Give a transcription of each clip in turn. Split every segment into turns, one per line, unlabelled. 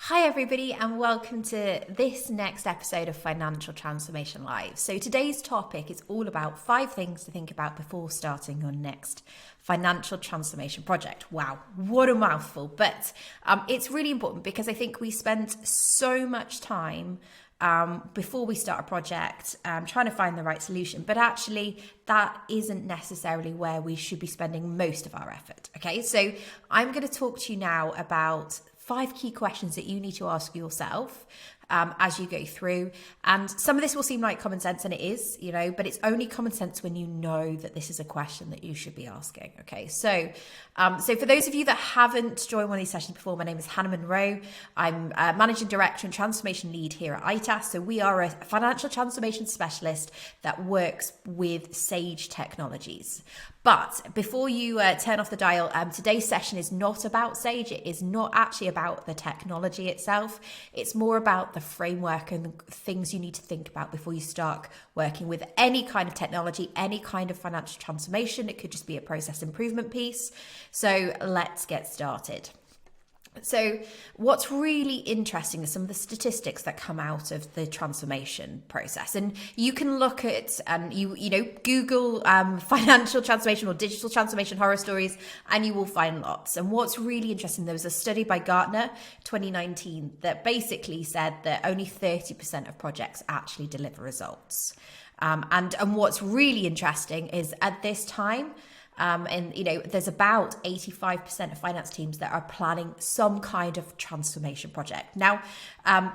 Hi everybody and welcome to this next episode of Financial Transformation Live. So today's topic is all about 5 things to think about before starting your next financial transformation project. Wow, what a mouthful, but it's really important because I think we spend so much time before we start a project trying to find the right solution, but actually that isn't necessarily where we should be spending most of our effort. Okay, so I'm going to talk to you now about 5 key questions that you need to ask yourself as you go through. And some of this will seem like common sense, and it is, but it's only common sense when you know that this is a question that you should be asking. Okay, so for those of you that haven't joined one of these sessions before, my name is Hannah Munro. I'm a Managing Director and Transformation Lead here at ITAS. So we are a financial transformation specialist that works with Sage technologies. But before you turn off the dial, today's session is not about Sage. It is not actually about the technology itself. It's more about the framework and the things you need to think about before you start working with any kind of technology, any kind of financial transformation. It could just be a process improvement piece. So let's get started. So what's really interesting is some of the statistics that come out of the transformation process. And you can look at and Google financial transformation or digital transformation horror stories, and you will find lots. And what's really interesting, there was a study by Gartner 2019 that basically said that only 30% of projects actually deliver results. And what's really interesting is at this time, there's about 85% of finance teams that are planning some kind of transformation project. Now,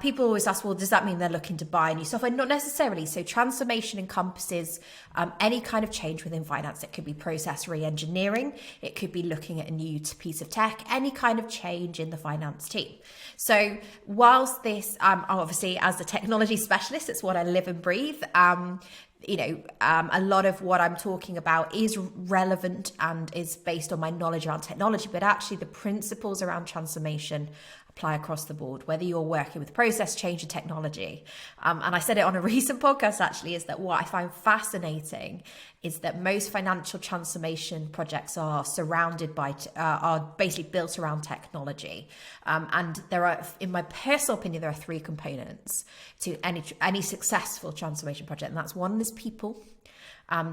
people always ask, well, does that mean they're looking to buy new software? Not necessarily. So transformation encompasses any kind of change within finance. It could be process re-engineering. It could be looking at a new piece of tech, any kind of change in the finance team. So whilst this, obviously as a technology specialist, it's what I live and breathe. A lot of what I'm talking about is relevant and is based on my knowledge around technology, but actually the principles around transformation apply across the board, whether you're working with process change and technology. And I said it on a recent podcast, actually, is that what I find fascinating is that most financial transformation projects are surrounded by, are basically built around technology. And there are, in my personal opinion, there are 3 components to any successful transformation project. And that's, one is people.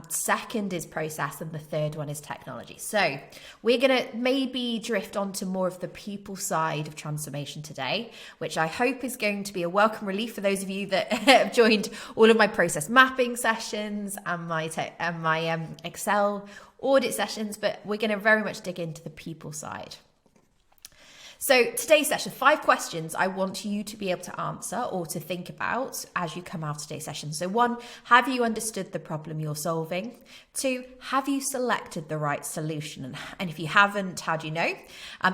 Second is process, and the third one is technology. So we're going to maybe drift onto more of the people side of transformation today, which I hope is going to be a welcome relief for those of you that have joined all of my process mapping sessions and my Excel audit sessions, but we're going to very much dig into the people side. So today's session, 5 questions I want you to be able to answer or to think about as you come out of today's session. So 1, have you understood the problem you're solving? 2, have you selected the right solution? And if you haven't, how do you know?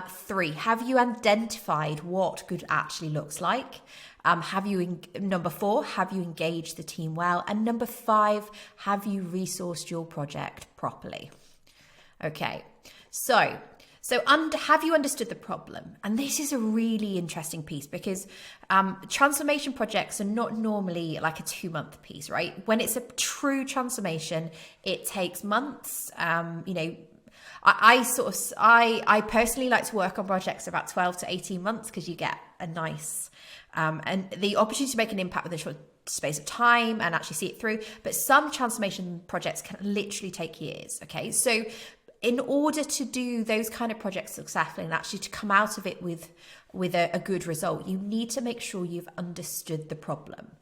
3, have you identified what good actually looks like? Number 4, have you engaged the team well? And number 5, have you resourced your project properly? Okay, so have you understood the problem? And this is a really interesting piece because transformation projects are not normally like a 2-month piece, right? When it's a true transformation, it takes months. I personally like to work on projects about 12 to 18 months because you get a nice and the opportunity to make an impact within a short space of time and actually see it through. But some transformation projects can literally take years. Okay, so in order to do those kind of projects successfully and actually to come out of it with a good result, you need to make sure you've understood the problem.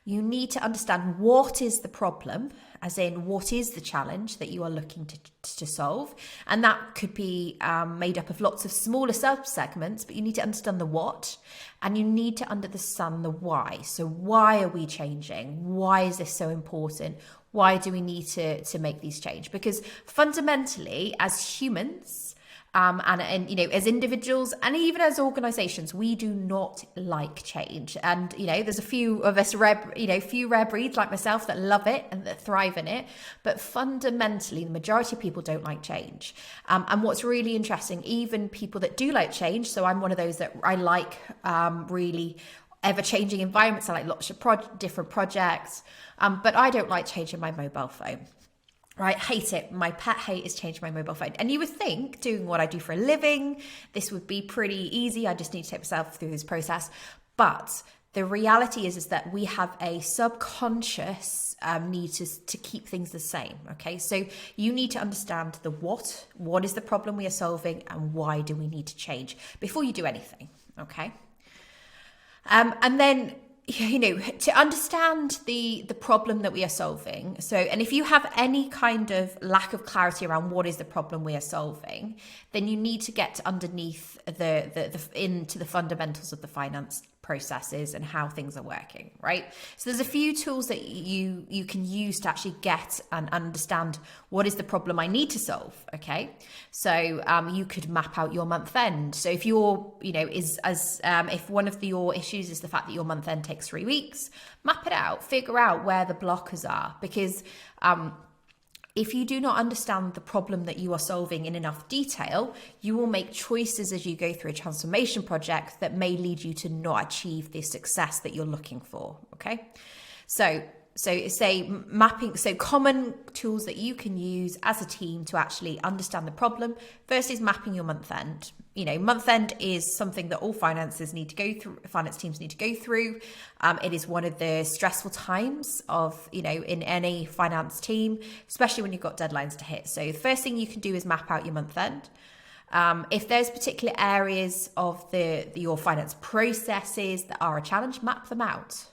You need to understand what is the problem, as in what is the challenge that you are looking to solve. And that could be made up of lots of smaller sub-segments, but you need to understand the what and you need to understand the why. So why are we changing? Why is this so important? Why do we need to make these change? Because fundamentally, as humans, as individuals and even as organizations, we do not like change. And, there's a few of us, few rare breeds like myself that love it and that thrive in it. But fundamentally, the majority of people don't like change. And what's really interesting, even people that do like change, so I'm one of those that I like really ever-changing environments. I like lots of different projects, but I don't like changing my mobile phone. right? Hate it. My pet hate is changing my mobile phone. And you would think, doing what I do for a living, this would be pretty easy. I just need to take myself through this process. But the reality is that we have a subconscious need to keep things the same. Okay, so you need to understand the what is the problem we are solving, and why do we need to change before you do anything. Okay, and then, you know, to understand the problem that we are solving. So, and if you have any kind of lack of clarity around what is the problem we are solving, then you need to get underneath into the fundamentals of the finance processes and how things are working, right? So there's a few tools that you can use to actually get and understand what is the problem I need to solve. Okay, so you could map out your month end. So if you're, you know, if one of your issues is the fact that your month end takes 3 weeks, map it out, figure out where the blockers are, because if you do not understand the problem that you are solving in enough detail, you will make choices as you go through a transformation project that may lead you to not achieve the success that you're looking for. Okay, so say mapping. So common tools that you can use as a team to actually understand the problem. First is mapping your month end. You know, month end is something that all finance teams need to go through. It is one of the stressful times of, you know, in any finance team, especially when you've got deadlines to hit. So the first thing you can do is map out your month end. If there's particular areas of your finance processes that are a challenge, map them out.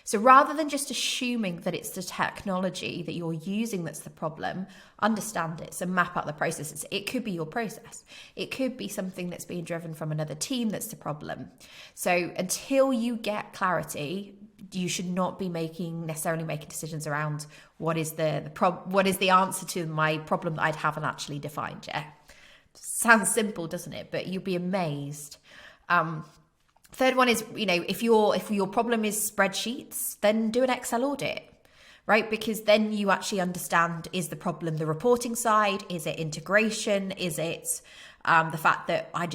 So rather than just assuming that it's the technology that you're using that's the problem, understand it. So map out the processes. It could be your process. It could be something that's being driven from another team that's the problem. So until you get clarity, you should not be necessarily making decisions around what is the answer to my problem that I haven't actually defined yet. Sounds simple, doesn't it? But you'll be amazed. Third one is, you know, if your problem is spreadsheets, then do an Excel audit, right? Because then you actually understand, is the problem the reporting side? Is it integration? Is it the fact that I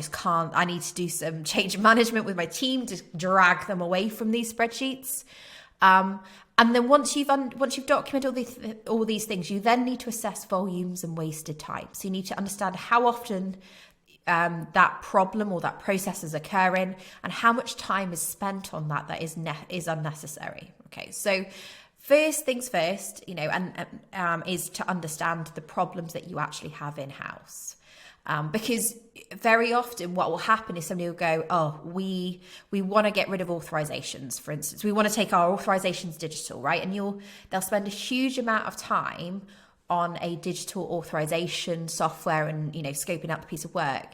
need to do some change management with my team to drag them away from these spreadsheets? And then once you've documented all these things, you then need to assess volumes and wasted time. So you need to understand how often that problem or that process is occurring, and how much time is spent on that is unnecessary. Okay, so first things first, you know, and is to understand the problems that you actually have in house. Because very often what will happen is somebody will go, oh, we want to get rid of authorizations, for instance. We want to take our authorizations digital, right? And they'll spend a huge amount of time on a digital authorization software and, you know, scoping out the piece of work.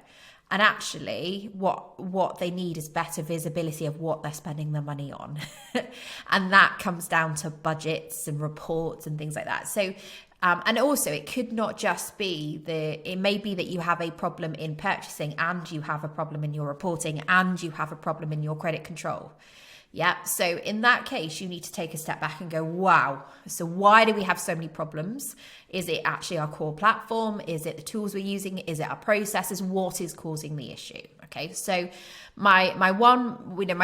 And actually what they need is better visibility of what they're spending their money on. And that comes down to budgets and reports and things like that. So, and also it could not just be it may be that you have a problem in purchasing, and you have a problem in your reporting, and you have a problem in your credit control. Yeah. So in that case, you need to take a step back and go, wow, so why do we have so many problems? Is it actually our core platform? Is it the tools we're using? Is it our processes? What is causing the issue? Okay. So my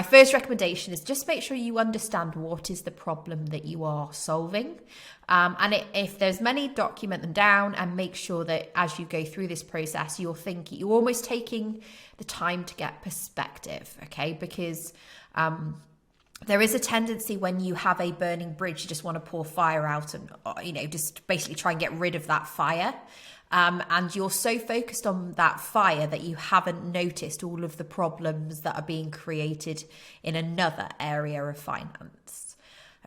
first recommendation is just make sure you understand what is the problem that you are solving. And if there's many, document them down and make sure that as you go through this process, you're almost taking the time to get perspective. Okay. Because, there is a tendency when you have a burning bridge, you just want to pour fire out and, you know, just basically try and get rid of that fire. And you're so focused on that fire that you haven't noticed all of the problems that are being created in another area of finance.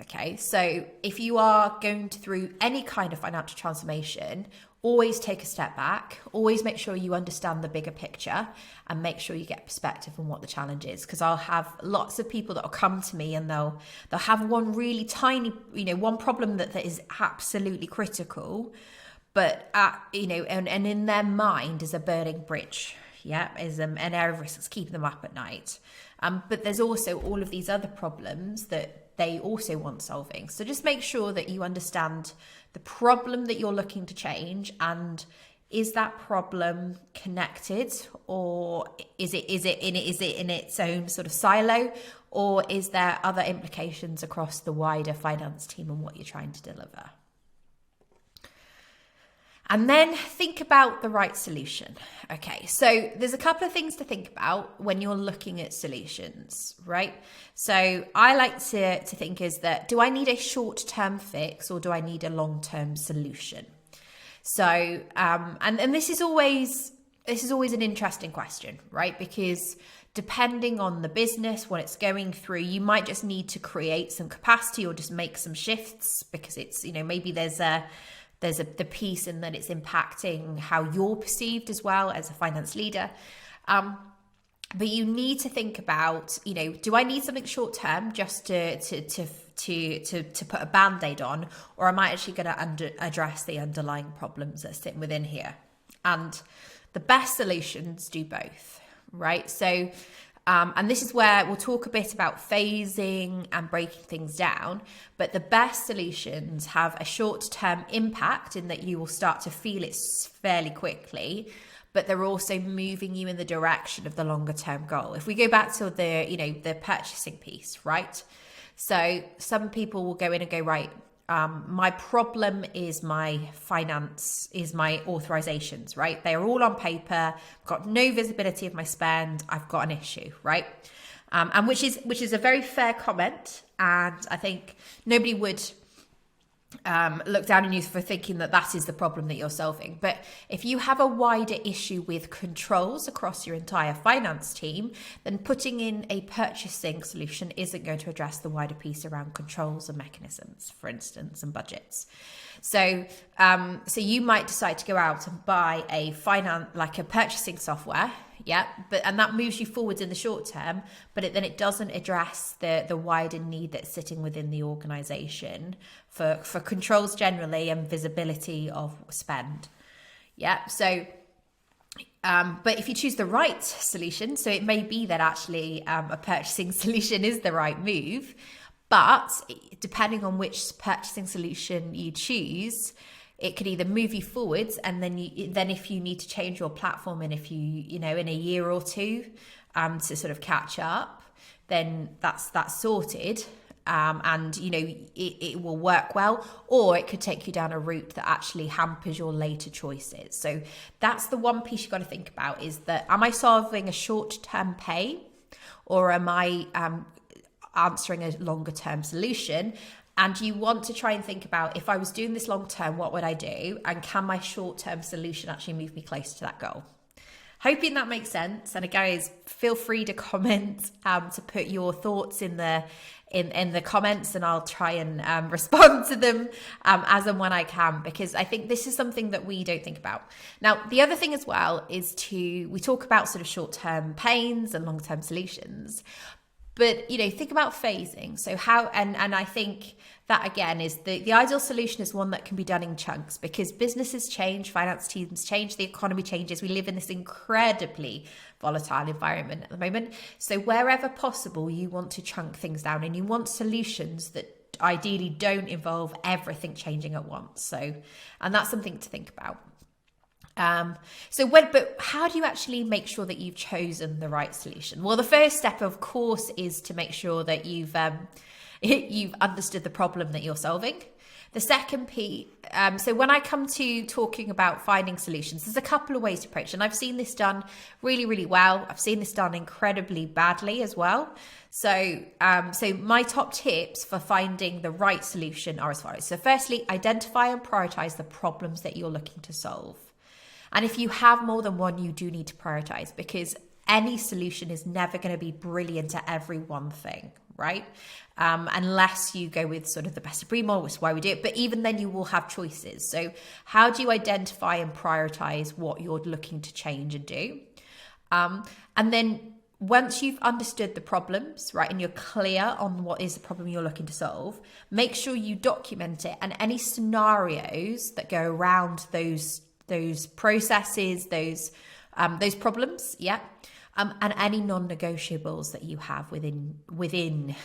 Okay, so if you are going through any kind of financial transformation, always take a step back, always make sure you understand the bigger picture, and make sure you get perspective on what the challenge is. Because I'll have lots of people that will come to me and they'll have one really tiny, you know, one problem that is absolutely critical, but you know, and in their mind is a burning bridge. Yeah, is an area of risk that's keeping them up at night. But there's also all of these other problems that they also want solving. So just make sure that you understand the problem that you're looking to change, and is that problem connected, or is it in its own sort of silo, or is there other implications across the wider finance team and what you're trying to deliver? And then think about the right solution. Okay, so there's a couple of things to think about when you're looking at solutions, right? So I like to think is that, do I need a short-term fix or do I need a long-term solution? So, and this is always an interesting question, right? Because depending on the business, what it's going through, you might just need to create some capacity or just make some shifts because it's, maybe there's the piece in that it's impacting how you're perceived as well as a finance leader. But you need to think about, do I need something short term just to put a band-aid on, or am I actually going to address the underlying problems that sit within here? And the best solutions do both, right? So, and this is where we'll talk a bit about phasing and breaking things down, but the best solutions have a short-term impact in that you will start to feel it fairly quickly, but they're also moving you in the direction of the longer-term goal. If we go back to the purchasing piece, right? So some people will go in and go, right, my problem is my finance, is my authorizations, right? They are all on paper, got no visibility of my spend. I've got an issue, right? And which is a very fair comment. And I think nobody would look down on you for thinking that is the problem that you're solving. But if you have a wider issue with controls across your entire finance team, then putting in a purchasing solution isn't going to address the wider piece around controls and mechanisms, for instance, and budgets. So you might decide to go out and buy a purchasing software. Yeah, and that moves you forwards in the short term, but it doesn't address the wider need that's sitting within the organization for controls generally and visibility of spend. Yeah, so but if you choose the right solution, so it may be that actually a purchasing solution is the right move, but depending on which purchasing solution you choose, it could either move you forwards, and then if you need to change your platform, and if you in a year or two to sort of catch up, then that's sorted, and it will work well, or it could take you down a route that actually hampers your later choices. So that's the one piece you've got to think about, is that, am I solving a short-term pain, or am I answering a longer-term solution? And you want to try and think about, if I was doing this long term, what would I do? And can my short term solution actually move me closer to that goal? Hoping that makes sense. And guys, feel free to comment, to put your thoughts in the comments, and I'll try and respond to them as and when I can, because I think this is something that we don't think about. Now, the other thing as well is we talk about sort of short term pains and long term solutions. But, think about phasing. So and I think that, again, is the ideal solution is one that can be done in chunks, because businesses change, finance teams change, the economy changes. We live in this incredibly volatile environment at the moment. So wherever possible, you want to chunk things down, and you want solutions that ideally don't involve everything changing at once. So, and that's something to think about. But how do you actually make sure that you've chosen the right solution? Well, the first step, of course, is to make sure that you've understood the problem that you're solving. The second piece, so when I come to talking about finding solutions, there's a couple of ways to approach it. And I've seen this done really, really well. I've seen this done incredibly badly as well. So my top tips for finding the right solution are as follows. So firstly, identify and prioritize the problems that you're looking to solve. And if you have more than one, you do need to prioritize, because any solution is never going to be brilliant at every one thing, right? Unless you go with sort of the best of breed model, which is why we do it. But even then, you will have choices. So how do you identify and prioritize what you're looking to change and do? And then once you've understood the problems, right, and you're clear on what is the problem you're looking to solve, make sure you document it, and any scenarios that go around those processes, those problems, and any non-negotiables that you have within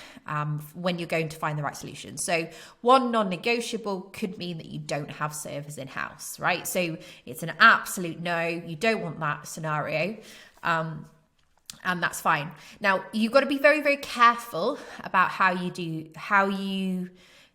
when you're going to find the right solution. So one non-negotiable could mean that you don't have servers in-house, right? So it's an absolute no. You don't want that scenario, and that's fine. Now, you've got to be very, very careful about how you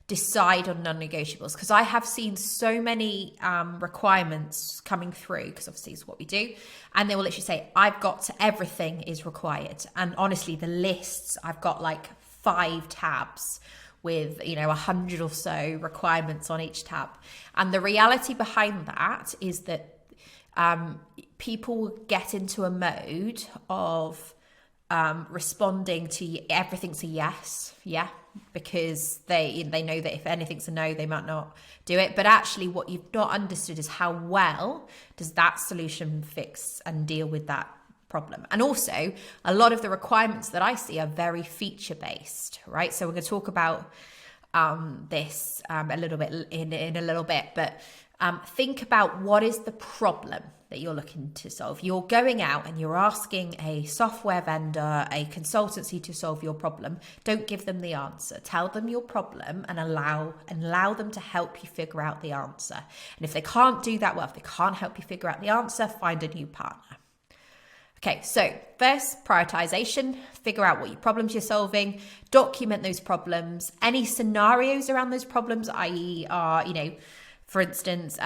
decide on non-negotiables, because I have seen so many requirements coming through, because obviously it's what we do, and they will literally say, I've got to, everything is required. And honestly, the lists, I've got like 5 tabs with 100 or so requirements on each tab. And the reality behind that is that people get into a mode of responding to everything's a yes, because they know that if anything's a no, they might not do it. But actually what you've not understood is how well does that solution fix and deal with that problem. And also, a lot of the requirements that I see are very feature based, right? So we're going to talk about this a little bit in a little bit, but think about what is the problem that you're looking to solve. You're going out and you're asking a software vendor, a consultancy to solve your problem. Don't give them the answer. Tell them your problem and allow them to help you figure out the answer. And if they can't do that well, if they can't help you figure out the answer, find a new partner. Okay, so first, prioritization, figure out what problems you're solving, document those problems, any scenarios around those problems, i.e. for instance,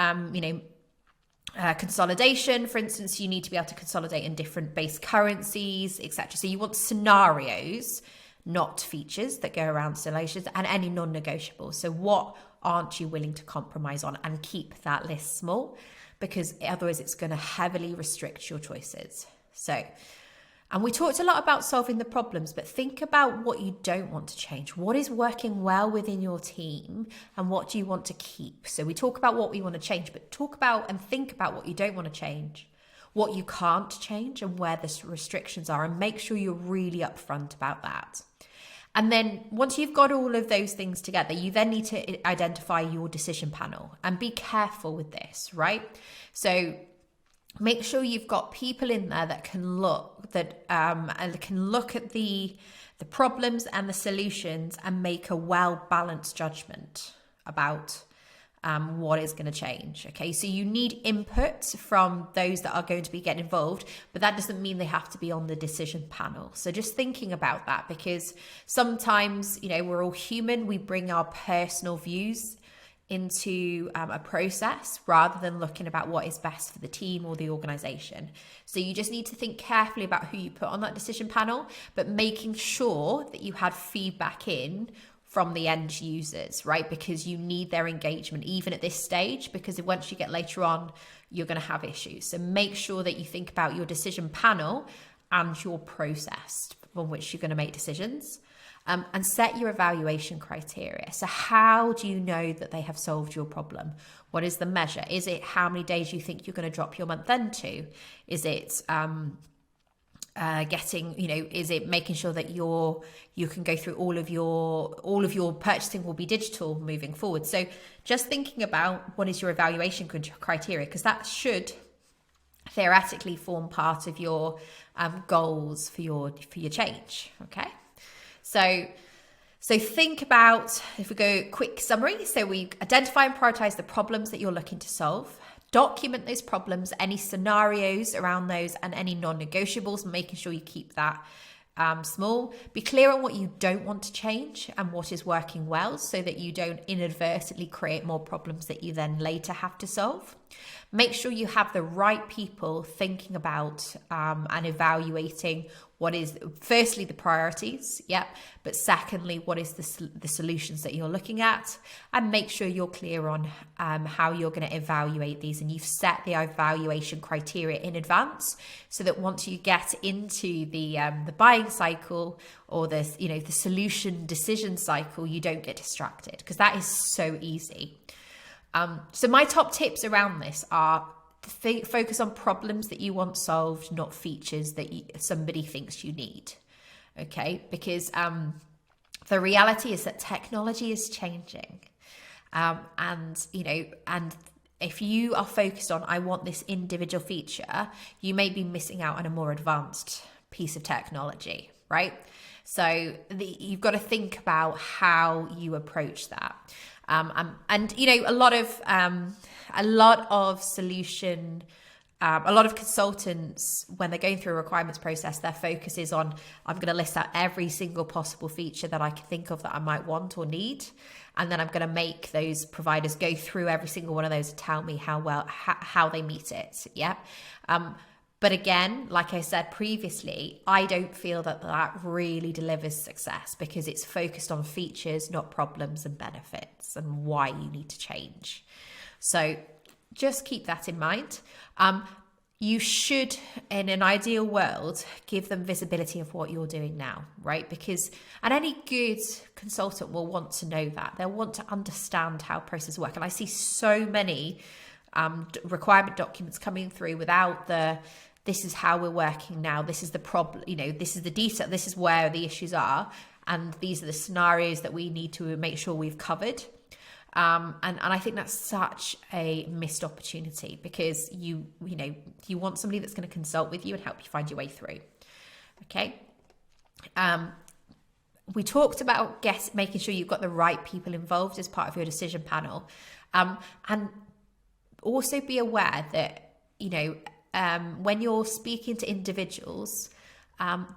consolidation. For instance, you need to be able to consolidate in different base currencies, etc. So you want scenarios, not features that go around solutions, and any non-negotiables. So what aren't you willing to compromise on, and keep that list small, because otherwise it's going to heavily restrict your choices. So, and we talked a lot about solving the problems, but think about what you don't want to change. What is working well within your team, and what do you want to keep? So we talk about what we want to change, but talk about and think about what you don't want to change, what you can't change, and where the restrictions are, and make sure you're really upfront about that. And then once you've got all of those things together, you then need to identify your decision panel, and be careful with this, right? So make sure you've got people in there that can look at the problems and the solutions and make a well-balanced judgment about what is going to change. Okay, so you need input from those that are going to be getting involved, but that doesn't mean they have to be on the decision panel. So just thinking about that, because sometimes, we're all human, we bring our personal views into a process rather than looking about what is best for the team or the organization. So you just need to think carefully about who you put on that decision panel, but making sure that you had feedback in from the end users, right? Because you need their engagement even at this stage, because once you get later on, you're going to have issues. So make sure that you think about your decision panel and your process on which you're going to make decisions. And set your evaluation criteria. So how do you know that they have solved your problem? What is the measure? Is it how many days you think you're going to drop your month end to? Is it is it making sure that you can go through all of your purchasing will be digital moving forward? So just thinking about what is your evaluation criteria, because that should theoretically form part of your goals for your change. Okay. So think about, if we go quick summary, so we identify and prioritize the problems that you're looking to solve, document those problems, any scenarios around those, and any non-negotiables, making sure you keep that small. Be clear on what you don't want to change and what is working well, so that you don't inadvertently create more problems that you then later have to solve. Make sure you have the right people thinking about and evaluating what is, firstly, the priorities, but secondly, what is the solutions that you're looking at, and make sure you're clear on how you're going to evaluate these, and you've set the evaluation criteria in advance, so that once you get into the buying cycle or the solution decision cycle, you don't get distracted, because that is so easy. So my top tips around this are focus on problems that you want solved, not features that somebody thinks you need. Okay, because the reality is that technology is changing, and if you are focused on, I want this individual feature, you may be missing out on a more advanced piece of technology, right? So you've got to think about how you approach that. And a lot of solution a lot of consultants, when they're going through a requirements process, their focus is on, I'm going to list out every single possible feature that I can think of that I might want or need. And then I'm going to make those providers go through every single one of those and tell me how they meet it. Yeah. But again, like I said previously, I don't feel that really delivers success, because it's focused on features, not problems and benefits and why you need to change. So just keep that in mind. You should, in an ideal world, give them visibility of what you're doing now, right? And any good consultant will want to know that. They'll want to understand how processes work. And I see so many requirement documents coming through without this is how we're working now, this is the problem, this is the detail, this is where the issues are, and these are the scenarios that we need to make sure we've covered. And I think that's such a missed opportunity, because you want somebody that's going to consult with you and help you find your way through. Okay. We talked about making sure you've got the right people involved as part of your decision panel. And also be aware that, when you're speaking to individuals,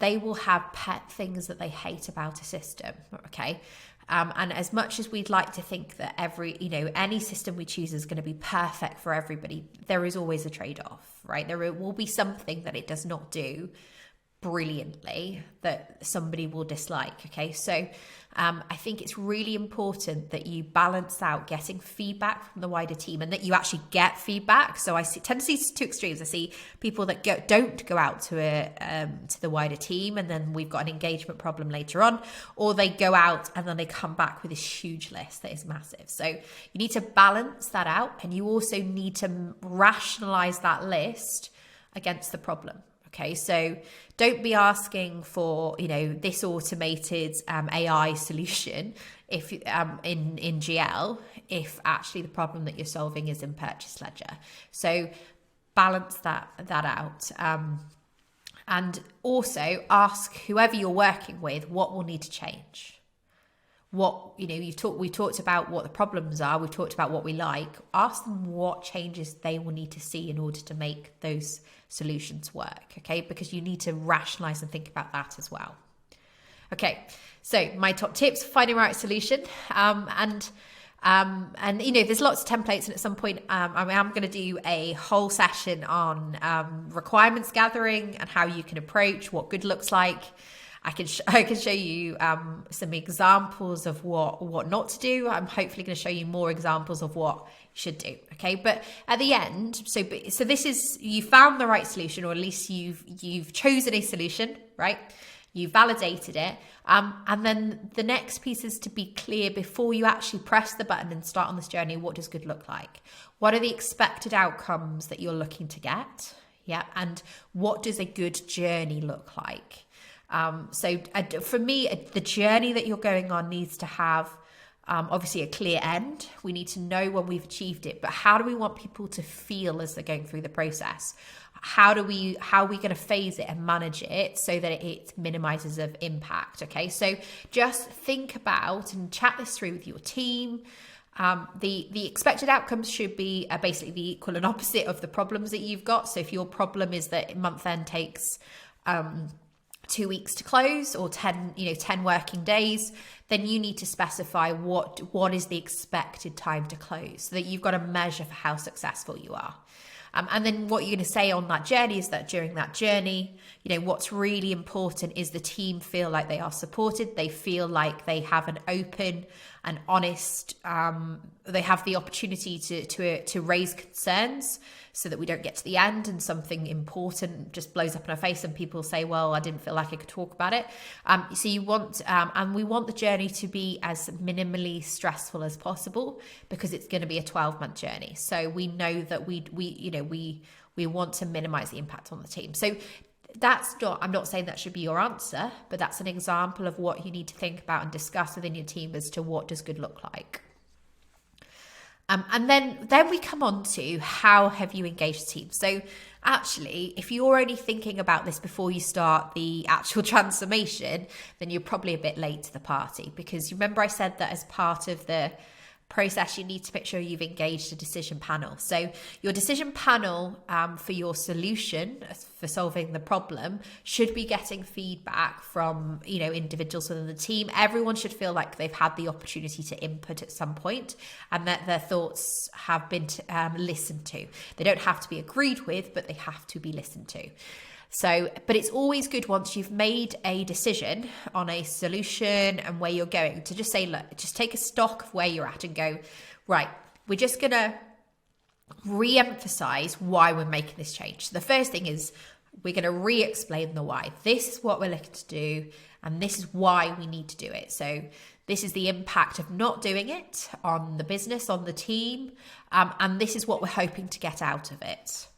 they will have pet things that they hate about a system. Okay. And as much as we'd like to think that any system we choose is going to be perfect for everybody, there is always a trade-off, right? There will be something that it does not do brilliantly that somebody will dislike. Okay. So I think it's really important that you balance out getting feedback from the wider team, and that you actually get feedback. So I tend to see two extremes. I see people that don't go out to the wider team, and then we've got an engagement problem later on, or they go out and then they come back with this huge list that is massive. So you need to balance that out, and you also need to rationalize that list against the problem. Okay, so don't be asking for, this automated AI solution if in GL, if actually the problem that you're solving is in purchase ledger. So balance that out. And also ask whoever you're working with what will need to change. We've talked about what the problems are. We've talked about what we like. Ask them what changes they will need to see in order to make those solutions work. Okay, because you need to rationalize and think about that as well. Okay, so my top tips for finding the right solution. And there's lots of templates, and at some point I'm going to do a whole session on requirements gathering and how you can approach what good looks like. I can show you some examples of what not to do. I'm hopefully going to show you more examples of what you should do. Okay, but at the end, so this is, you found the right solution, or at least you've chosen a solution, right? You validated it, and then the next piece is to be clear before you actually press the button and start on this journey. What does good look like? What are the expected outcomes that you're looking to get? Yeah, and what does a good journey look like? For me, the journey that you're going on needs to have obviously a clear end. We need to know when we've achieved it, but how do we want people to feel as they're going through the process? How are we going to phase it and manage it so that it minimizes of impact? Okay, so just think about and chat this through with your team. The expected outcomes should be basically the equal and opposite of the problems that you've got. So if your problem is that month end takes 2 weeks to close, or 10 working days, then you need to specify what is the expected time to close, so that you've got a measure for how successful you are. And then what you're going to say on that journey is that during that journey, what's really important is the team feel like they are supported. They feel like they have an open and honest, they have the opportunity to raise concerns, so that we don't get to the end and something important just blows up in our face and people say, well, I didn't feel like I could talk about it. So you want, and we want the journey to be as minimally stressful as possible, because it's going to be a 12-month journey. So we know that we want to minimize the impact on the team. So I'm not saying that should be your answer, but that's an example of what you need to think about and discuss within your team as to what does good look like. And then we come on to how have you engaged the team. So actually, if you're only thinking about this before you start the actual transformation, then you're probably a bit late to the party, because you remember I said that as part of the process, you need to make sure you've engaged a decision panel. So your decision panel for your solution for solving the problem should be getting feedback from, individuals within the team. Everyone should feel like they've had the opportunity to input at some point and that their thoughts have been listened to. They don't have to be agreed with, but they have to be listened to. So, but it's always good once you've made a decision on a solution and where you're going to just say, look, just take a stock of where you're at and go, right, we're just going to re-emphasize why we're making this change. So the first thing is we're going to re-explain the why. This is what we're looking to do, and this is why we need to do it. So this is the impact of not doing it on the business, on the team, and this is what we're hoping to get out of it.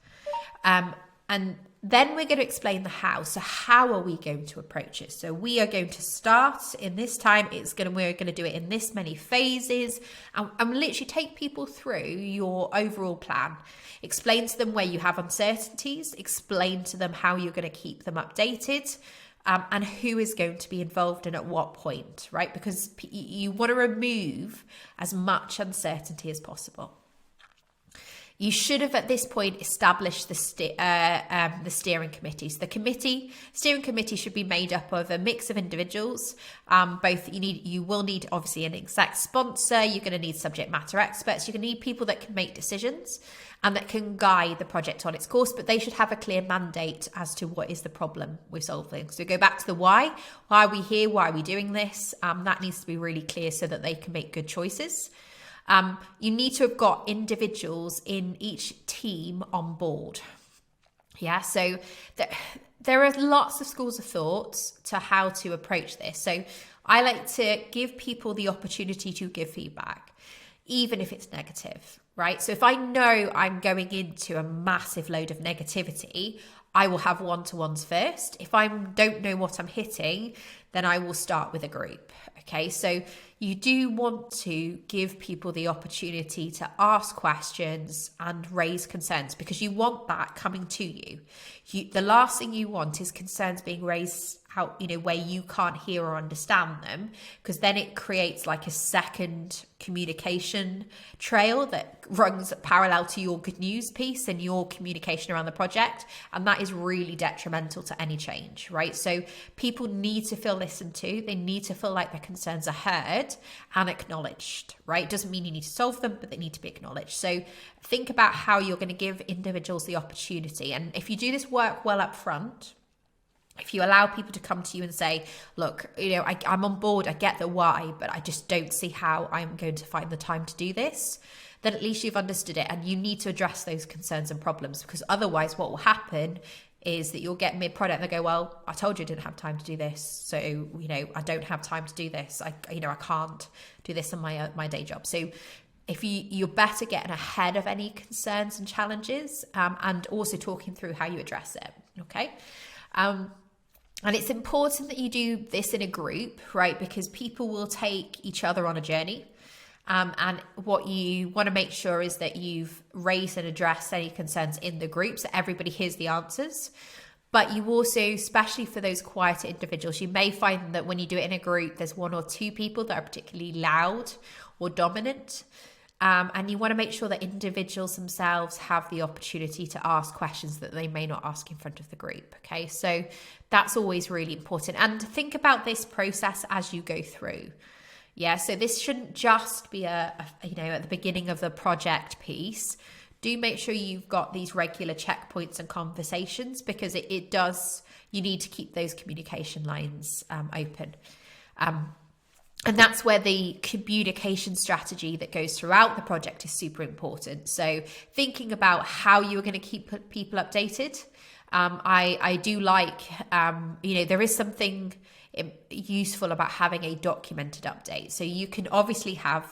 And then we're going to explain the how. So how are we going to approach it? So we are going to start in this time. We're going to do it in this many phases, and literally take people through your overall plan. Explain to them where you have uncertainties. Explain to them how you're going to keep them updated, and who is going to be involved and at what point, right? Because you want to remove as much uncertainty as possible. You should have at this point established the steering committee. So the steering committee should be made up of a mix of individuals. You will need obviously an exec sponsor. You're going to need subject matter experts. You're going to need people that can make decisions and that can guide the project on its course, but they should have a clear mandate as to what is the problem we're solving. So go back to the why. Why are we here? Why are we doing this? That needs to be really clear so that they can make good choices. You need to have got individuals in each team on board. Yeah, so there are lots of schools of thought to how to approach this. So I like to give people the opportunity to give feedback, even if it's negative, right? So if I know I'm going into a massive load of negativity, I will have one-to-ones first. If I don't know what I'm hitting, then I will start with a group. Okay, so you do want to give people the opportunity to ask questions and raise concerns, because you want that coming to you. The last thing you want is concerns being raised out, where you can't hear or understand them, because then it creates like a second communication trail that runs parallel to your good news piece and your communication around the project. And that is really detrimental to any change, right? So people need to feel listened to. They need to feel like their concerns are heard and acknowledged, right? It doesn't mean you need to solve them, but they need to be acknowledged. So think about how you're going to give individuals the opportunity. And if you do this work well up front, if you allow people to come to you and say, look, I'm on board, I get the why, but I just don't see how I'm going to find the time to do this, then at least you've understood it, and you need to address those concerns and problems, because otherwise what will happen is that you'll get mid-product and they go, well, I told you I didn't have time to do this. So, I don't have time to do this. I can't do this on my day job. So if you're better getting ahead of any concerns and challenges, and also talking through how you address it. Okay. And it's important that you do this in a group, right? Because people will take each other on a journey. And what you want to make sure is that you've raised and addressed any concerns in the group so everybody hears the answers. But you also, especially for those quieter individuals, you may find that when you do it in a group, there's one or two people that are particularly loud or dominant. And you want to make sure that individuals themselves have the opportunity to ask questions that they may not ask in front of the group. Okay, so that's always really important. And think about this process as you go through. Yeah, so this shouldn't just be at the beginning of the project piece. Do make sure you've got these regular checkpoints and conversations, because you need to keep those communication lines open. And that's where the communication strategy that goes throughout the project is super important. So thinking about how you're going to keep people updated. I do like, there is something useful about having a documented update. So you can obviously have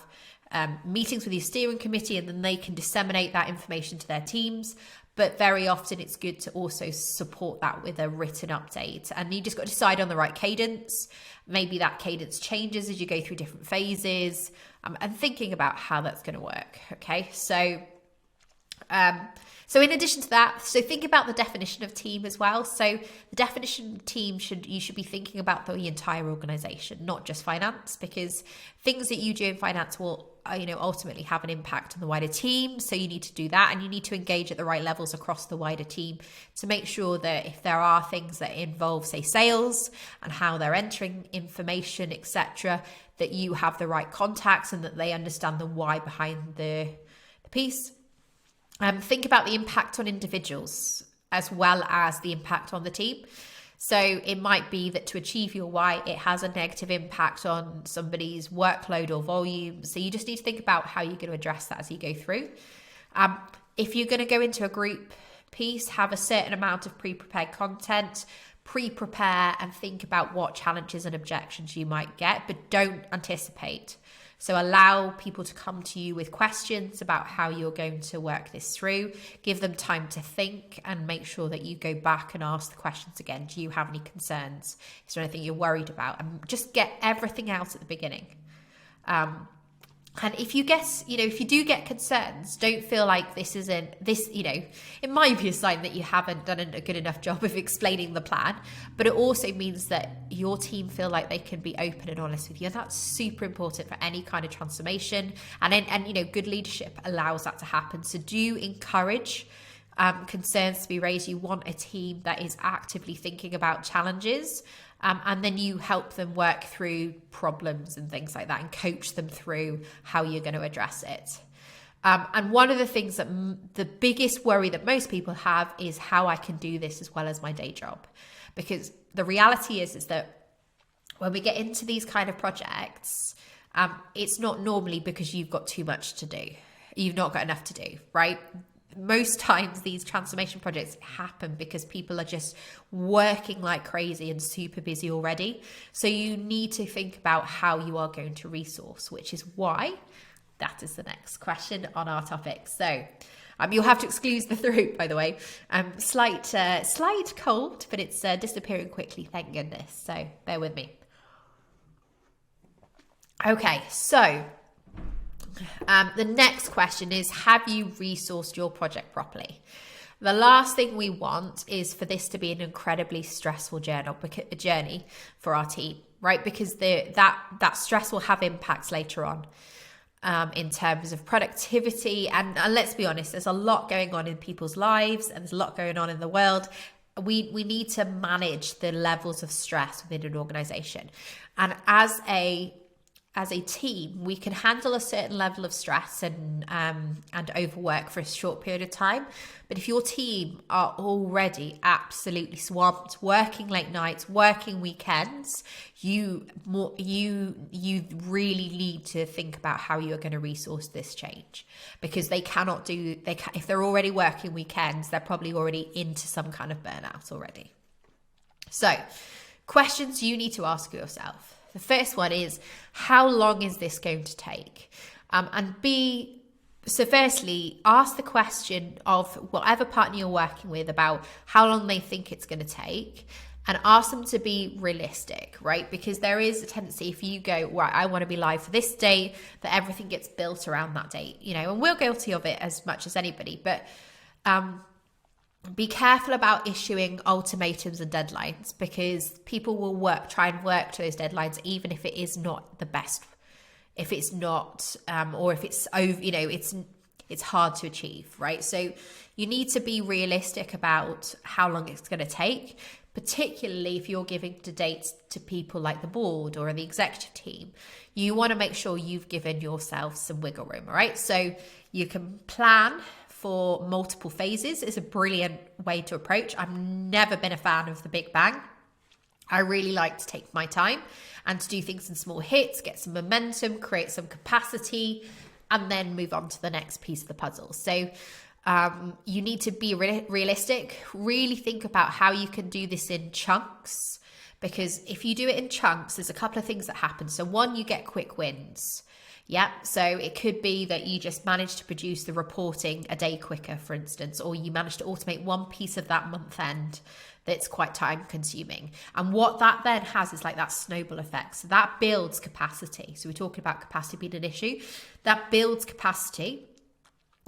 meetings with your steering committee, and then they can disseminate that information to their teams. But very often it's good to also support that with a written update. And you just got to decide on the right cadence. Maybe that cadence changes as you go through different phases, and thinking about how that's going to work. Okay, so So in addition to that, so think about the definition of team as well. So the definition of team you should be thinking about the entire organization, not just finance, because things that you do in finance will ultimately have an impact on the wider team. So you need to do that, and you need to engage at the right levels across the wider team to make sure that if there are things that involve, say, sales and how they're entering information, etc., that you have the right contacts and that they understand the why behind the piece. Think about the impact on individuals as well as the impact on the team. So it might be that to achieve your why, it has a negative impact on somebody's workload or volume. So you just need to think about how you're going to address that as you go through. If you're going to go into a group piece, have a certain amount of pre-prepared content, pre-prepare and think about what challenges and objections you might get, but don't anticipate. So allow people to come to you with questions about how you're going to work this through. Give them time to think and make sure that you go back and ask the questions again. Do you have any concerns? Is there anything you're worried about? And just get everything out at the beginning. And if you do get concerns, don't feel like it might be a sign that you haven't done a good enough job of explaining the plan, but it also means that your team feel like they can be open and honest with you. And that's super important for any kind of transformation. And good leadership allows that to happen. So do encourage concerns to be raised. You want a team that is actively thinking about challenges. And then you help them work through problems and things like that and coach them through how you're going to address it. And one of the things that the biggest worry that most people have is how I can do this as well as my day job. Because the reality is that when we get into these kind of projects, it's not normally because you've got too much to do. You've not got enough to do, right? Most times these transformation projects happen because people are just working like crazy and super busy already. So you need to think about how you are going to resource, which is why that is the next question on our topic. So you'll have to excuse the throat, by the way. Slight cold, but it's disappearing quickly, thank goodness. So bear with me. Okay, so the next question is, have you resourced your project properly? The last thing we want is for this to be an incredibly stressful journey for our team, right? Because that stress will have impacts later on in terms of productivity. And let's be honest, there's a lot going on in people's lives and there's a lot going on in the world. We need to manage the levels of stress within an organization. And as a team, we can handle a certain level of stress and overwork for a short period of time. But if your team are already absolutely swamped, working late nights, working weekends, you really need to think about how you are going to resource this change, because if they're already working weekends, they're probably already into some kind of burnout already. So, questions you need to ask yourself. The first one is, how long is this going to take? So firstly, ask the question of whatever partner you're working with about how long they think it's going to take, and ask them to be realistic, right? Because there is a tendency, if you go, right, I want to be live for this date, that everything gets built around that date, and we're guilty of it as much as anybody, but be careful about issuing ultimatums and deadlines, because people will try and work to those deadlines, even if it is not the best, if it's not, or if it's over, it's hard to achieve, right? So you need to be realistic about how long it's going to take, particularly if you're giving dates to people like the board or the executive team. You want to make sure you've given yourself some wiggle room, all right? So you can plan for multiple phases. Is a brilliant way to approach. I've never been a fan of the big bang. I really like to take my time and to do things in small hits, get some momentum, create some capacity, and then move on to the next piece of the puzzle. So you need to be realistic, really think about how you can do this in chunks, because if you do it in chunks, there's a couple of things that happen. So one, you get quick wins. Yeah, so it could be that you just managed to produce the reporting a day quicker, for instance, or you managed to automate one piece of that month end that's quite time consuming. And what that then has is like that snowball effect. So that builds capacity. So we're talking about capacity being an issue. That builds capacity.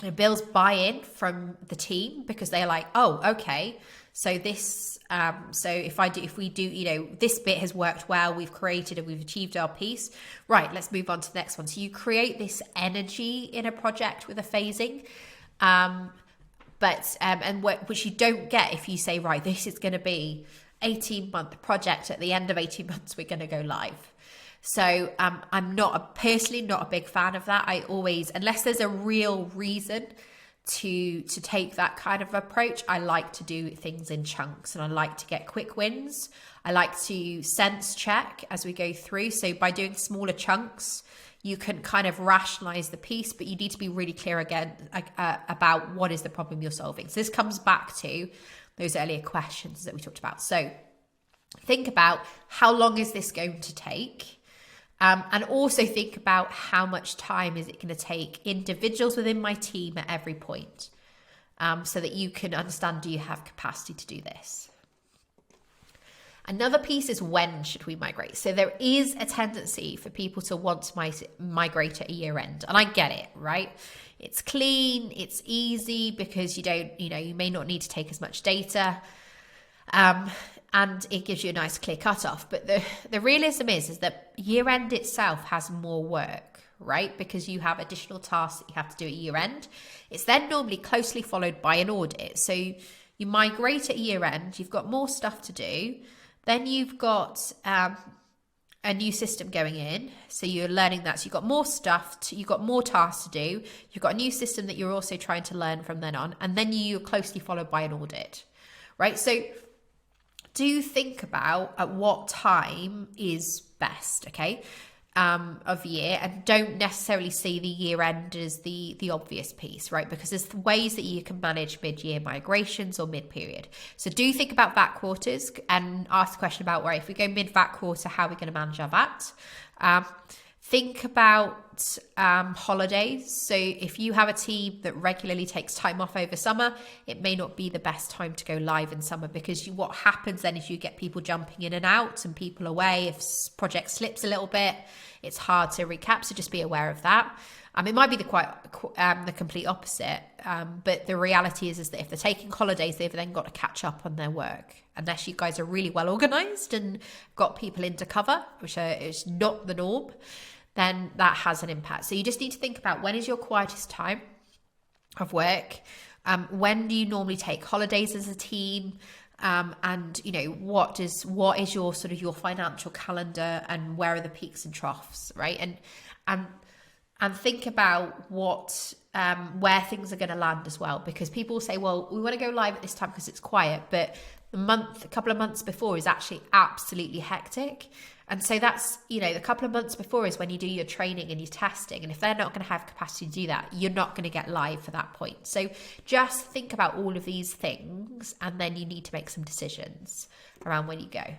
It builds buy-in from the team because they're like, oh, okay, so this, if we do, this bit has worked well, we've created and we've achieved our piece, right, let's move on to the next one. So you create this energy in a project with a phasing, which you don't get if you say, right, this is going to be 18-month project. At the end of 18 months, we're going to go live. So I'm personally not a big fan of that. I always, unless there's a real reason to take that kind of approach, I like to do things in chunks and I like to get quick wins. I like to sense check as we go through. So by doing smaller chunks, you can kind of rationalize the piece, but you need to be really clear again about what is the problem you're solving. So this comes back to those earlier questions that we talked about. So think about how long is this going to take? And also think about how much time is it going to take individuals within my team at every point, so that you can understand, do you have capacity to do this? Another piece is, when should we migrate? So there is a tendency for people to want to migrate at a year end. And I get it, right? It's clean, it's easy because you may not need to take as much data. And it gives you a nice clear cutoff. But the realism is that year end itself has more work, right? Because you have additional tasks that you have to do at year end. It's then normally closely followed by an audit. So you migrate at year end, you've got more stuff to do. Then you've got a new system going in. So you're learning that. So you've got more stuff, you've got more tasks to do. You've got a new system that you're also trying to learn from then on. And then you're closely followed by an audit, right? So do think about at what time is best, okay, of year, and don't necessarily see the year end as the obvious piece, right? Because there's ways that you can manage mid-year migrations or mid-period. So do think about VAT quarters and ask the question about, right, if we go mid-VAT quarter, how are we going to manage our VAT? Think about holidays. So if you have a team that regularly takes time off over summer, it may not be the best time to go live in summer, because what happens then is you get people jumping in and out and people away. If project slips a little bit, it's hard to recap. So just be aware of that. It might be the complete opposite, but the reality is that if they're taking holidays, they've then got to catch up on their work. Unless you guys are really well organized and got people into cover, which is not the norm, then that has an impact. So you just need to think about, when is your quietest time of work? When do you normally take holidays as a team? And what is your sort of your financial calendar, and where are the peaks and troughs, right? And think about where things are going to land as well, because people say, well, we want to go live at this time because it's quiet, but a couple of months before is actually absolutely hectic. And so that's, the couple of months before is when you do your training and your testing. And if they're not going to have capacity to do that, you're not going to get live for that point. So just think about all of these things, and then you need to make some decisions around when you go.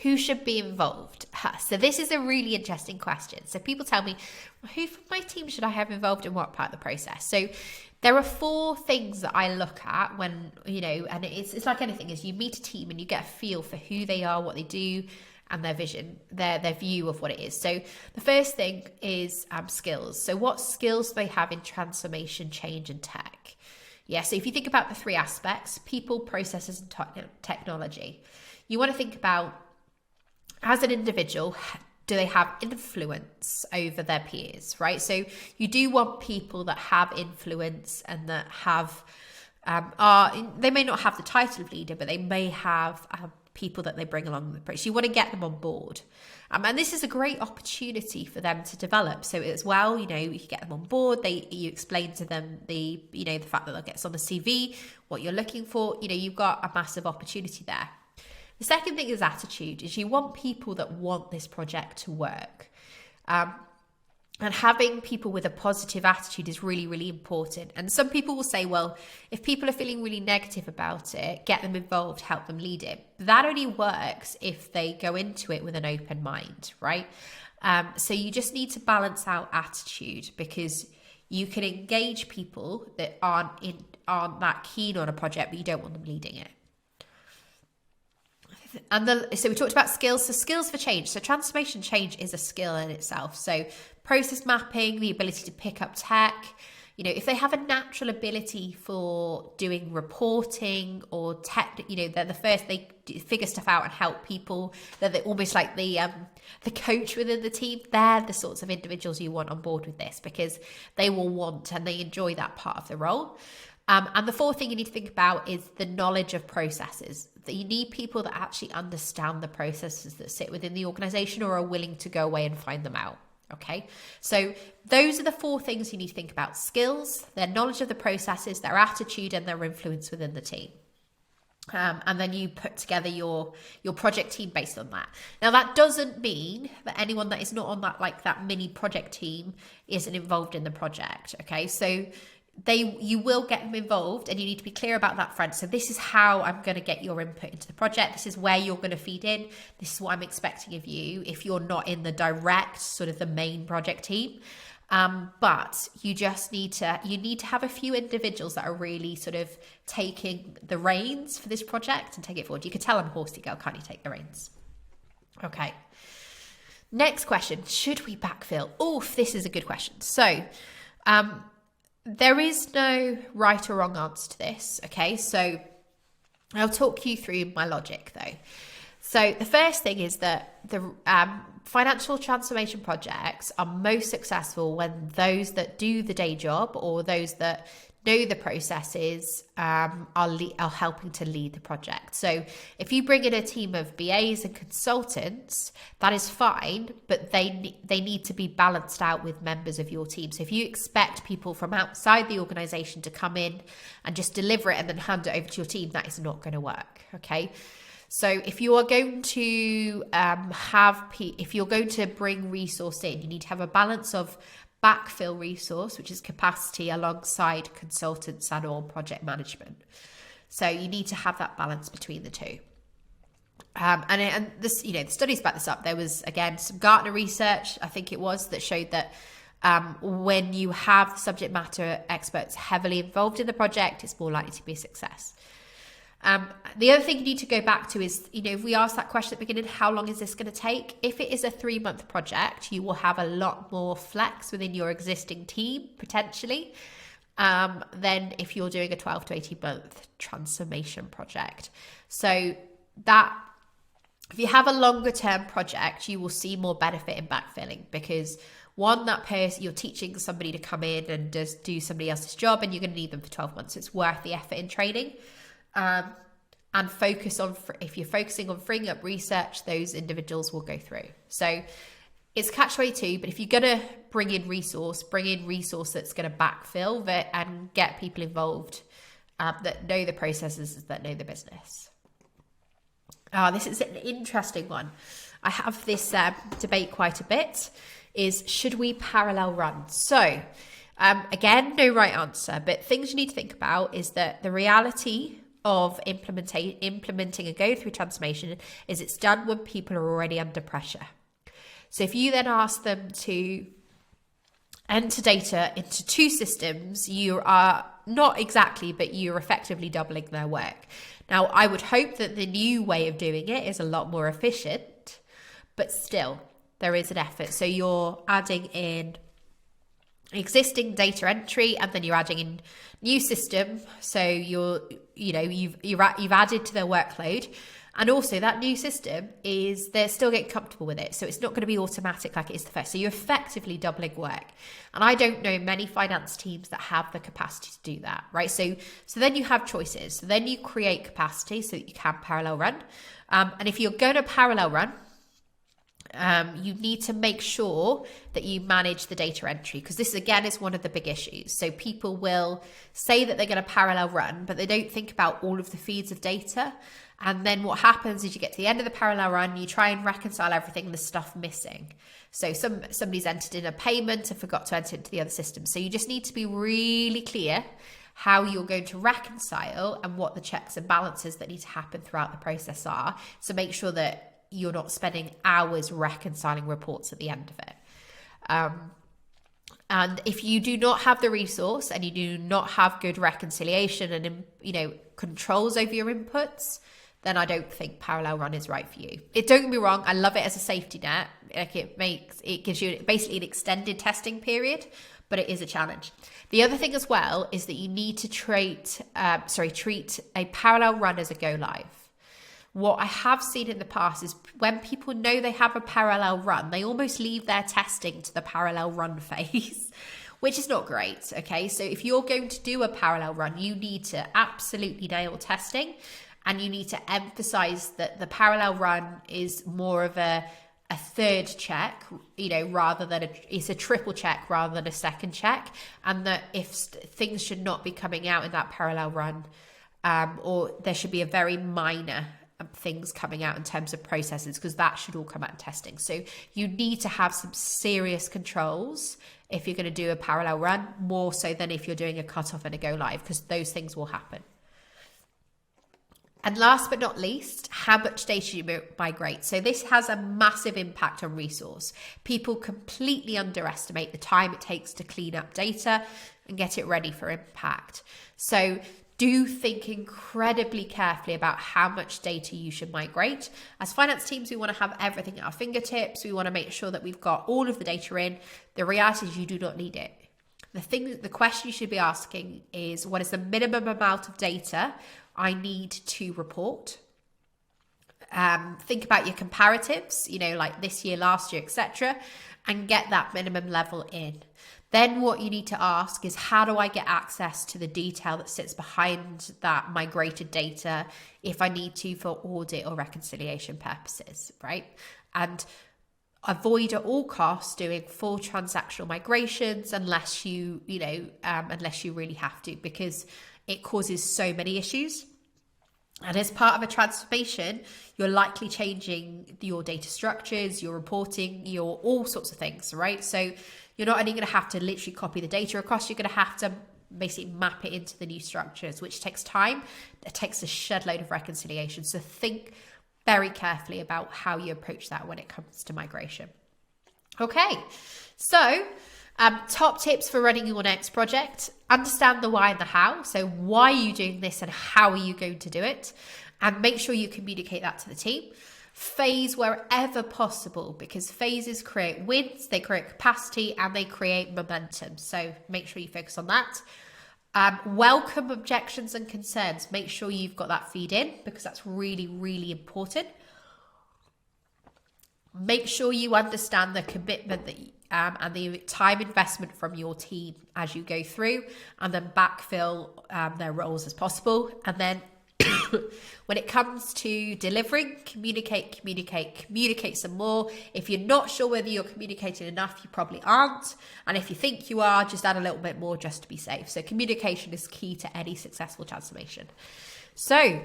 Who should be involved? So this is a really interesting question. So people tell me, who from my team should I have involved in what part of the process? So there are 4 things that I look at when, and it's like anything, is you meet a team and you get a feel for who they are, what they do, and their vision, their view of what it is. So the first thing is skills. So what skills do they have in transformation, change, and tech? Yeah, so if you think about the 3 aspects, people, processes, and technology, you want to think about, as an individual, do they have influence over their peers, right? So you do want people that have influence and that have, they may not have the title of leader, but they may have people that they bring along the process. You want to get them on board. And this is a great opportunity for them to develop. So as well, you can get them on board. You explain to them the fact that they'll get on the CV, what you're looking for. You've got a massive opportunity there. The second thing is attitude, is you want people that want this project to work. And having people with a positive attitude is really, really important. And some people will say, well, if people are feeling really negative about it, get them involved, help them lead it. That only works if they go into it with an open mind, right? So you just need to balance out attitude, because you can engage people that aren't that keen on a project, but you don't want them leading it. So we talked about skills. So skills for change. So transformation change is a skill in itself. So process mapping, the ability to pick up tech. If they have a natural ability for doing reporting or tech, they're the first, they figure stuff out and help people. They're almost like the coach within the team. They're the sorts of individuals you want on board with this, because they will want and they enjoy that part of the role. And the fourth thing you need to think about is the knowledge of processes. That you need people that actually understand the processes that sit within the organization or are willing to go away and find them out. Okay, so those are the four things you need to think about: skills, their knowledge of the processes, their attitude, and their influence within the team. And then you put together your project team based on that. Now, that doesn't mean that anyone that is not on that mini project team isn't involved in the project. Okay, so you will get them involved, and you need to be clear about that front. So this is how I'm going to get your input into the project. This is where you're going to feed in. This is what I'm expecting of you if you're not in the direct sort of the main project team. But you need to have a few individuals that are really sort of taking the reins for this project and take it forward. You can tell I'm a horsey girl, can't you? Take the reins. Okay. Next question. Should we backfill? Oof, this is a good question. So, there is no right or wrong answer to this, okay? So I'll talk you through my logic, though. So the first thing is that the financial transformation projects are most successful when those that do the day job or those that know the processes are helping to lead the project. So if you bring in a team of BAs and consultants, that is fine, but they need to be balanced out with members of your team. So if you expect people from outside the organization to come in and just deliver it and then hand it over to your team, that is not going to work, okay? So if you are going to if you're going to bring resource in, you need to have a balance of backfill resource, which is capacity, alongside consultants and or project management. So you need to have that balance between the two. And this, the studies back this up. There was, again, some Gartner research, I think it was, that showed that when you have subject matter experts heavily involved in the project, it's more likely to be a success. The other thing you need to go back to is, if we ask that question at the beginning, how long is this going to take? If it is a 3-month project, you will have a lot more flex within your existing team, potentially, than if you're doing a 12 to 18 month transformation project. So that if you have a longer term project, you will see more benefit in backfilling, because one, that person, you're teaching somebody to come in and just do somebody else's job, and you're going to need them for 12 months. It's worth the effort in training. And focus on, if you're focusing on freeing up research, those individuals will go through. So it's catch-22, but if you're going to bring in resource that's going to backfill that and get people involved that know the processes, that know the business. This is an interesting one. I have this debate quite a bit, is should we parallel run? So again, no right answer, but things you need to think about is that the reality of implementing and going through transformation is it's done when people are already under pressure. So if you then ask them to enter data into two systems, you are not exactly, but you're effectively doubling their work. Now, I would hope that the new way of doing it is a lot more efficient, but still there is an effort. So you're adding in existing data entry, and then you're adding in new system. So you've added to their workload, and also that new system is they're still getting comfortable with it. So it's not going to be automatic like it is the first. So you're effectively doubling work, and I don't know many finance teams that have the capacity to do that, right? So then you have choices. So then you create capacity so that you can parallel run, and if you're going to parallel run, you need to make sure that you manage the data entry, because this again is one of the big issues. So people will say that they're going to parallel run, but they don't think about all of the feeds of data. And then what happens is you get to the end of the parallel run, you try and reconcile everything, and there's stuff missing. So somebody's entered in a payment and forgot to enter it into the other system. So you just need to be really clear how you're going to reconcile and what the checks and balances that need to happen throughout the process are. So make sure that you're not spending hours reconciling reports at the end of it. And if you do not have the resource and you do not have good reconciliation and controls over your inputs, then I don't think parallel run is right for you. Don't get me wrong, I love it as a safety net. Like it gives you basically an extended testing period, but it is a challenge. The other thing as well is that you need to treat a parallel run as a go live. What I have seen in the past is when people know they have a parallel run, they almost leave their testing to the parallel run phase, which is not great. Okay, so if you're going to do a parallel run, you need to absolutely nail testing, and you need to emphasize that the parallel run is more of a third check, rather than it's a triple check rather than a second check, and that if things should not be coming out in that parallel run, or there should be a very minor things coming out in terms of processes, because that should all come out in testing. So you need to have some serious controls if you're going to do a parallel run, more so than if you're doing a cutoff and a go live, because those things will happen. And last but not least, how much data you migrate. So this has a massive impact on resource. People completely underestimate the time it takes to clean up data and get it ready for impact. So do think incredibly carefully about how much data you should migrate. As finance teams, we want to have everything at our fingertips. We want to make sure that we've got all of the data in. The reality is you do not need it. The question you should be asking is, what is the minimum amount of data I need to report? Think about your comparatives, like this year, last year, etc., and get that minimum level in. Then what you need to ask is, how do I get access to the detail that sits behind that migrated data if I need to for audit or reconciliation purposes, right? And avoid at all costs doing full transactional migrations unless you really have to, because it causes so many issues. And as part of a transformation, you're likely changing your data structures, your reporting, your all sorts of things, right? So you're not only going to have to literally copy the data across, you're going to have to basically map it into the new structures, which takes time. It takes a shed load of reconciliation. So think very carefully about how you approach that when it comes to migration. Okay, so top tips for running your next project: understand the why and the how. So why are you doing this and how are you going to do it? And make sure you communicate that to the team. Phase wherever possible, because phases create wins, they create capacity, and they create momentum. So make sure you focus on that. Welcome objections and concerns. Make sure you've got that feed in, because that's really, really important. Make sure you understand the commitment that and the time investment from your team as you go through, and then backfill their roles as possible. And then when it comes to delivering, communicate some more. If you're not sure whether you're communicating enough, you probably aren't. And if you think you are, just add a little bit more just to be safe. So communication is key to any successful transformation. So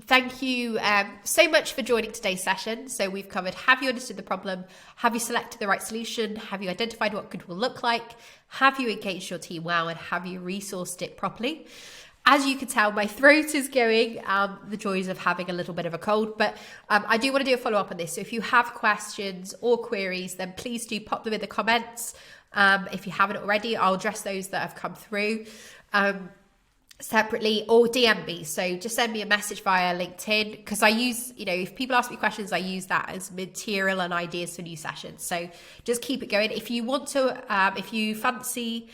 thank you so much for joining today's session. So we've covered, have you understood the problem? Have you selected the right solution? Have you identified what good will look like? Have you engaged your team well? And have you resourced it properly? As you can tell, my throat is going, the joys of having a little bit of a cold, but I do want to do a follow-up on this. So if you have questions or queries, then please do pop them in the comments. If you haven't already, I'll address those that have come through separately, or DM me. So just send me a message via LinkedIn, because I use, if people ask me questions, I use that as material and ideas for new sessions. So just keep it going. If you want to, if you fancy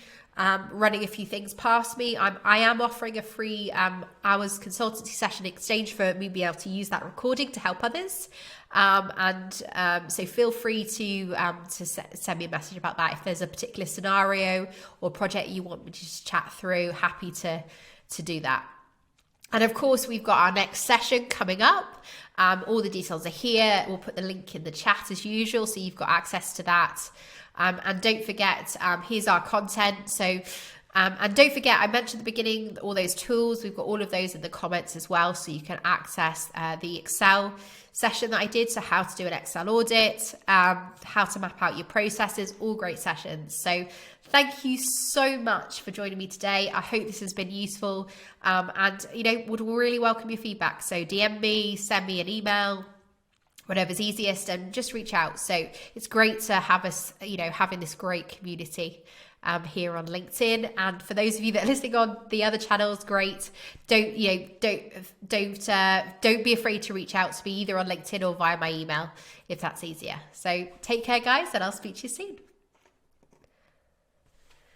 running a few things past me, I am offering a free hours consultancy session in exchange for me being able to use that recording to help others. So feel free to send me a message about that. If there's a particular scenario or project you want me to just chat through, happy to do that. And of course, we've got our next session coming up. All the details are here. We'll put the link in the chat as usual, so you've got access to that. And don't forget, here's our content. So, and don't forget, I mentioned at the beginning, all those tools, we've got all of those in the comments as well. So you can access the Excel session that I did. So how to do an Excel audit, how to map out your processes, all great sessions. So thank you so much for joining me today. I hope this has been useful, and would really welcome your feedback. So DM me, send me an email, whatever's easiest, and just reach out. So it's great to have us, having this great community here on LinkedIn. And for those of you that are listening on the other channels, great. Don't be afraid to reach out to me either on LinkedIn or via my email if that's easier. So take care, guys, and I'll speak to you soon.